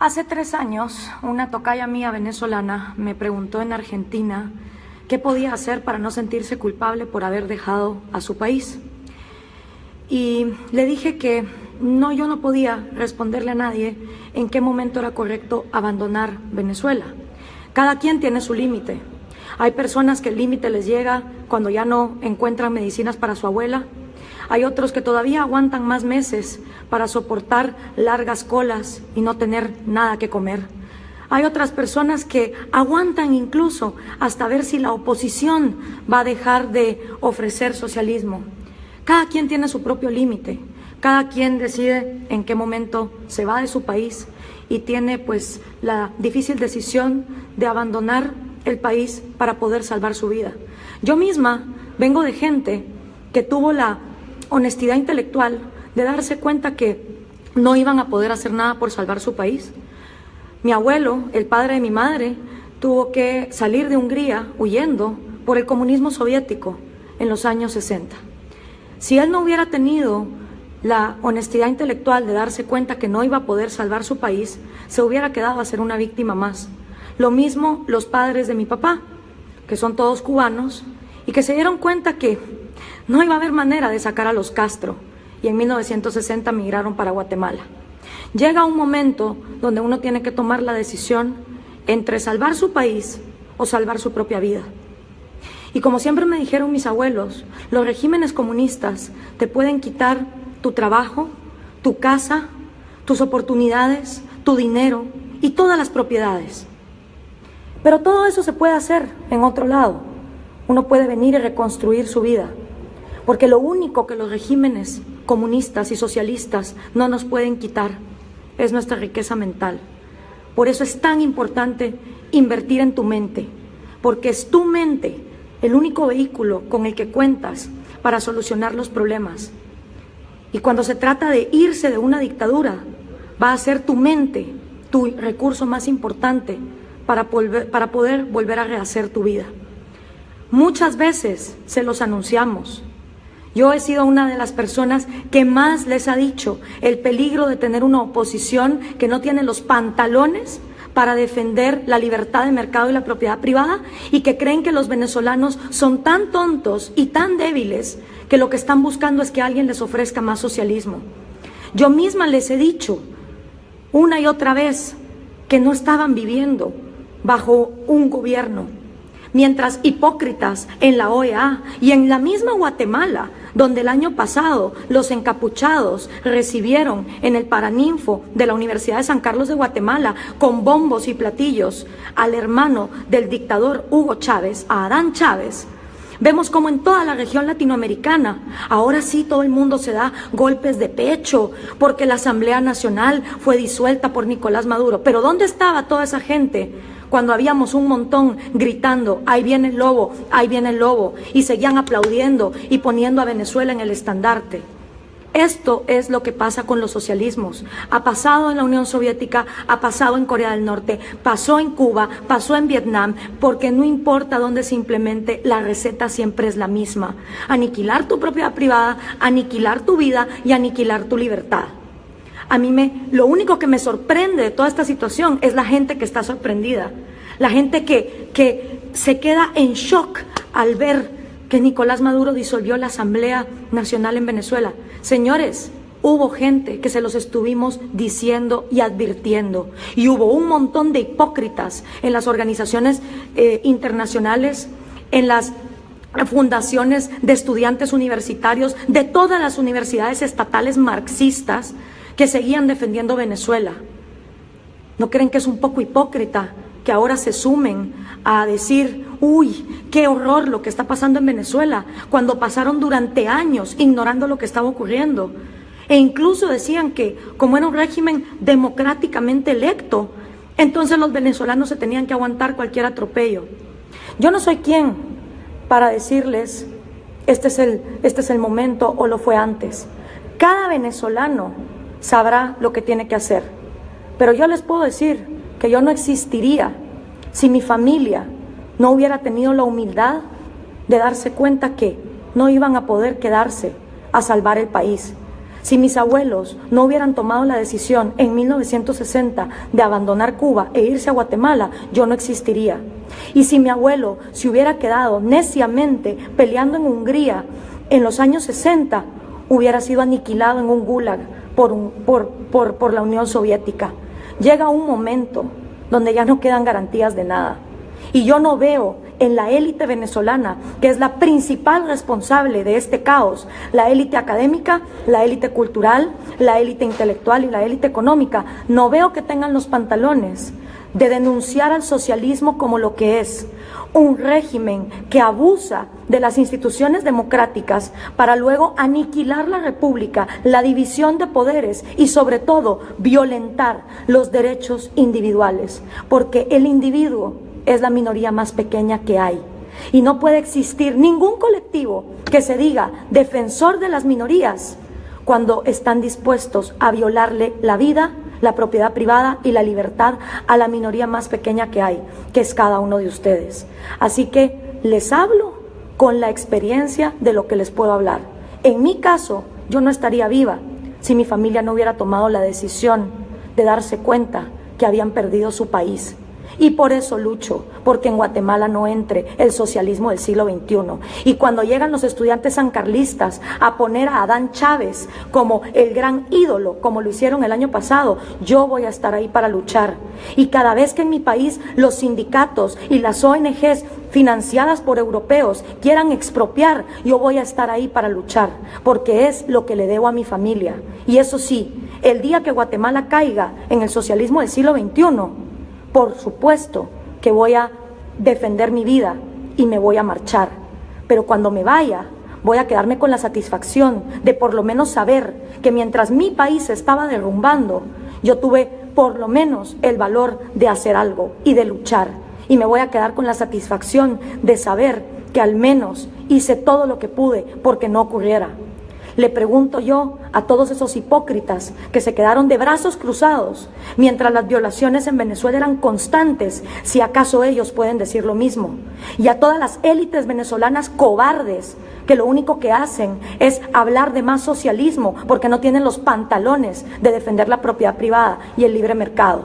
Hace 3 años, una tocaya mía venezolana me preguntó en Argentina qué podía hacer para no sentirse culpable por haber dejado a su país. Y le dije que no, yo no podía responderle a nadie en qué momento era correcto abandonar Venezuela. Cada quien tiene su límite. Hay personas que el límite les llega cuando ya no encuentran medicinas para su abuela. Hay otros que todavía aguantan más meses para soportar largas colas y no tener nada que comer. Hay otras personas que aguantan incluso hasta ver si la oposición va a dejar de ofrecer socialismo. Cada quien tiene su propio límite, cada quien decide en qué momento se va de su país y tiene pues la difícil decisión de abandonar el país para poder salvar su vida. Yo misma vengo de gente que tuvo la honestidad intelectual de darse cuenta que no iban a poder hacer nada por salvar su país. Mi abuelo, el padre de mi madre, tuvo que salir de Hungría huyendo por el comunismo soviético en los años 60. Si él no hubiera tenido la honestidad intelectual de darse cuenta que no iba a poder salvar su país, se hubiera quedado a ser una víctima más. Lo mismo los padres de mi papá, que son todos cubanos, y que se dieron cuenta que no iba a haber manera de sacar a los Castro, y en 1960 migraron para Guatemala. Llega un momento donde uno tiene que tomar la decisión entre salvar su país o salvar su propia vida. Y como siempre me dijeron mis abuelos, los regímenes comunistas te pueden quitar tu trabajo, tu casa, tus oportunidades, tu dinero y todas las propiedades. Pero todo eso se puede hacer en otro lado. Uno puede venir y reconstruir su vida. Porque lo único que los regímenes comunistas y socialistas no nos pueden quitar es nuestra riqueza mental. Por eso es tan importante invertir en tu mente, porque es tu mente el único vehículo con el que cuentas para solucionar los problemas. Y cuando se trata de irse de una dictadura, va a ser tu mente tu recurso más importante para poder volver a rehacer tu vida. Muchas veces se los anunciamos. Yo he sido una de las personas que más les ha dicho el peligro de tener una oposición que no tiene los pantalones para defender la libertad de mercado y la propiedad privada y que creen que los venezolanos son tan tontos y tan débiles que lo que están buscando es que alguien les ofrezca más socialismo. Yo misma les he dicho una y otra vez que no estaban viviendo bajo un gobierno, mientras hipócritas en la OEA y en la misma Guatemala, donde el año pasado los encapuchados recibieron en el Paraninfo de la Universidad de San Carlos de Guatemala con bombos y platillos al hermano del dictador Hugo Chávez, a Adán Chávez. Vemos como en toda la región latinoamericana, ahora sí todo el mundo se da golpes de pecho porque la Asamblea Nacional fue disuelta por Nicolás Maduro. Pero ¿dónde estaba toda esa gente cuando habíamos un montón gritando, ahí viene el lobo, ahí viene el lobo, y seguían aplaudiendo y poniendo a Venezuela en el estandarte? Esto es lo que pasa con los socialismos. Ha pasado en la Unión Soviética, ha pasado en Corea del Norte, pasó en Cuba, pasó en Vietnam, porque no importa dónde se implemente, la receta siempre es la misma. Aniquilar tu propiedad privada, aniquilar tu vida y aniquilar tu libertad. Lo único que me sorprende de toda esta situación es la gente que está sorprendida, la gente que se queda en shock al ver que Nicolás Maduro disolvió la Asamblea Nacional en Venezuela. Señores, hubo gente que se los estuvimos diciendo y advirtiendo, y hubo un montón de hipócritas en las organizaciones internacionales, en las fundaciones de estudiantes universitarios, de todas las universidades estatales marxistas, que seguían defendiendo Venezuela. ¿No creen que es un poco hipócrita que ahora se sumen a decir, uy, qué horror lo que está pasando en Venezuela, cuando pasaron durante años ignorando lo que estaba ocurriendo? E incluso decían que como era un régimen democráticamente electo, entonces los venezolanos se tenían que aguantar cualquier atropello. Yo no soy quien para decirles, este es el momento o lo fue antes. Cada venezolano sabrá lo que tiene que hacer. Pero yo les puedo decir que yo no existiría si mi familia no hubiera tenido la humildad de darse cuenta que no iban a poder quedarse a salvar el país. Si mis abuelos no hubieran tomado la decisión en 1960 de abandonar Cuba e irse a Guatemala, yo no existiría. Y si mi abuelo se hubiera quedado neciamente peleando en Hungría en los años 60, hubiera sido aniquilado en un gulag por la Unión Soviética. Llega un momento donde ya no quedan garantías de nada. Y yo no veo en la élite venezolana, que es la principal responsable de este caos, la élite académica, la élite cultural, la élite intelectual y la élite económica, no veo que tengan los pantalones de denunciar al socialismo como lo que es, un régimen que abusa de las instituciones democráticas para luego aniquilar la república, la división de poderes y sobre todo violentar los derechos individuales, porque el individuo es la minoría más pequeña que hay. Y no puede existir ningún colectivo que se diga defensor de las minorías cuando están dispuestos a violarle la vida, la propiedad privada y la libertad a la minoría más pequeña que hay, que es cada uno de ustedes. Así que les hablo con la experiencia de lo que les puedo hablar. En mi caso, yo no estaría viva si mi familia no hubiera tomado la decisión de darse cuenta que habían perdido su país. Y por eso lucho, porque en Guatemala no entre el socialismo del siglo XXI. Y cuando llegan los estudiantes sancarlistas a poner a Adán Chávez como el gran ídolo, como lo hicieron el año pasado, yo voy a estar ahí para luchar. Y cada vez que en mi país los sindicatos y las ONGs financiadas por europeos quieran expropiar, yo voy a estar ahí para luchar, porque es lo que le debo a mi familia. Y eso sí, el día que Guatemala caiga en el socialismo del siglo XXI, por supuesto que voy a defender mi vida y me voy a marchar, pero cuando me vaya voy a quedarme con la satisfacción de por lo menos saber que mientras mi país se estaba derrumbando, yo tuve por lo menos el valor de hacer algo y de luchar, y me voy a quedar con la satisfacción de saber que al menos hice todo lo que pude porque no ocurriera. Le pregunto yo a todos esos hipócritas que se quedaron de brazos cruzados mientras las violaciones en Venezuela eran constantes, si acaso ellos pueden decir lo mismo. Y a todas las élites venezolanas cobardes que lo único que hacen es hablar de más socialismo porque no tienen los pantalones de defender la propiedad privada y el libre mercado.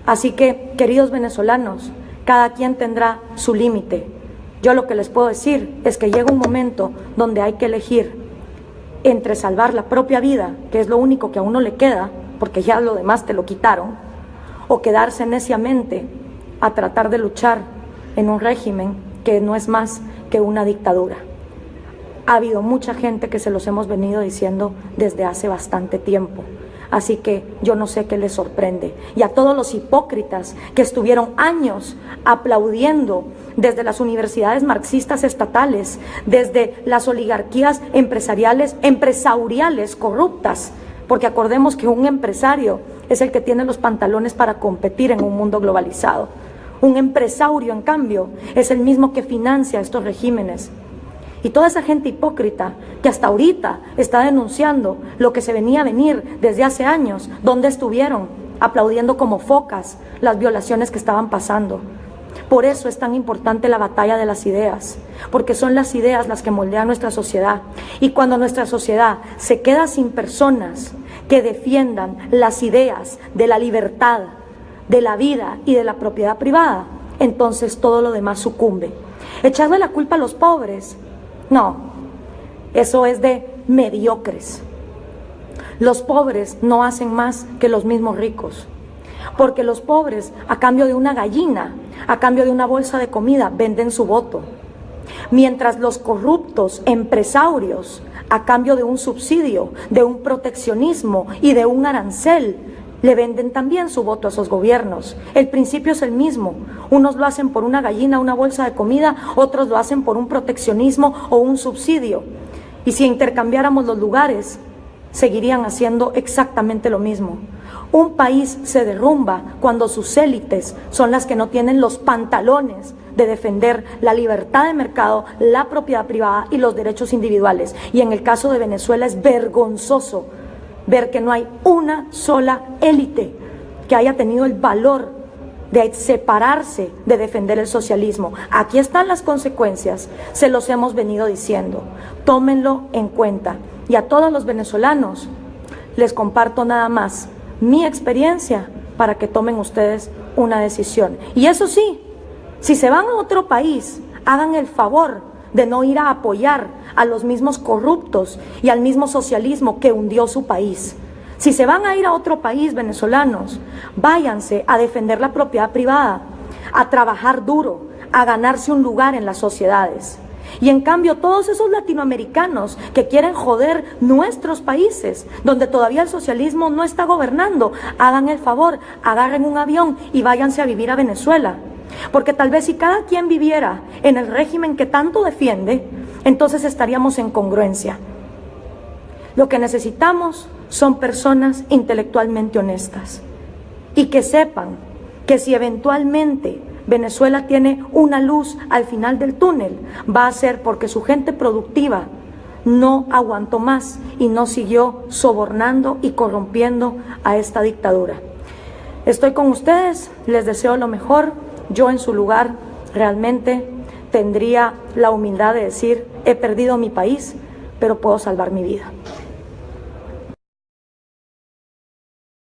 Así que, queridos venezolanos, cada quien tendrá su límite. Yo lo que les puedo decir es que llega un momento donde hay que elegir entre salvar la propia vida, que es lo único que a uno le queda, porque ya lo demás te lo quitaron, o quedarse neciamente a tratar de luchar en un régimen que no es más que una dictadura. Ha habido mucha gente que se los hemos venido diciendo desde hace bastante tiempo. Así que yo no sé qué les sorprende. Y a todos los hipócritas que estuvieron años aplaudiendo desde las universidades marxistas estatales, desde las oligarquías empresariales corruptas, porque acordemos que un empresario es el que tiene los pantalones para competir en un mundo globalizado. Un empresario, en cambio, es el mismo que financia estos regímenes. Y toda esa gente hipócrita que hasta ahorita está denunciando lo que se venía a venir desde hace años, ¿dónde estuvieron? Aplaudiendo como focas las violaciones que estaban pasando. Por eso es tan importante la batalla de las ideas, porque son las ideas las que moldean nuestra sociedad. Y cuando nuestra sociedad se queda sin personas que defiendan las ideas de la libertad, de la vida y de la propiedad privada, entonces todo lo demás sucumbe. Echarle la culpa a los pobres, no, eso es de mediocres. Los pobres no hacen más que los mismos ricos, porque los pobres, a cambio de una gallina, a cambio de una bolsa de comida, venden su voto. Mientras los corruptos empresarios, a cambio de un subsidio, de un proteccionismo y de un arancel, le venden también su voto a esos gobiernos. El principio es el mismo. Unos lo hacen por una gallina, una bolsa de comida, otros lo hacen por un proteccionismo o un subsidio. Y si intercambiáramos los lugares, seguirían haciendo exactamente lo mismo. Un país se derrumba cuando sus élites son las que no tienen los pantalones de defender la libertad de mercado, la propiedad privada y los derechos individuales. Y en el caso de Venezuela es vergonzoso ver que no hay una sola élite que haya tenido el valor de separarse de defender el socialismo. Aquí están las consecuencias, se los hemos venido diciendo. Tómenlo en cuenta. y a todos los venezolanos, les comparto nada más mi experiencia para que tomen ustedes una decisión. Y eso sí, si se van a otro país, hagan el favor de no ir a apoyar a los mismos corruptos y al mismo socialismo que hundió su país. Si se van a ir a otro país, venezolanos, váyanse a defender la propiedad privada, a trabajar duro, a ganarse un lugar en las sociedades. Y en cambio, todos esos latinoamericanos que quieren joder nuestros países, donde todavía el socialismo no está gobernando, hagan el favor, agarren un avión y váyanse a vivir a Venezuela. Porque tal vez si cada quien viviera en el régimen que tanto defiende, entonces estaríamos en congruencia. Lo que necesitamos son personas intelectualmente honestas y que sepan que si eventualmente Venezuela tiene una luz al final del túnel, va a ser porque su gente productiva no aguantó más y no siguió sobornando y corrompiendo a esta dictadura. Estoy con ustedes, les deseo lo mejor. Yo en su lugar realmente tendría la humildad de decir, he perdido mi país, pero puedo salvar mi vida.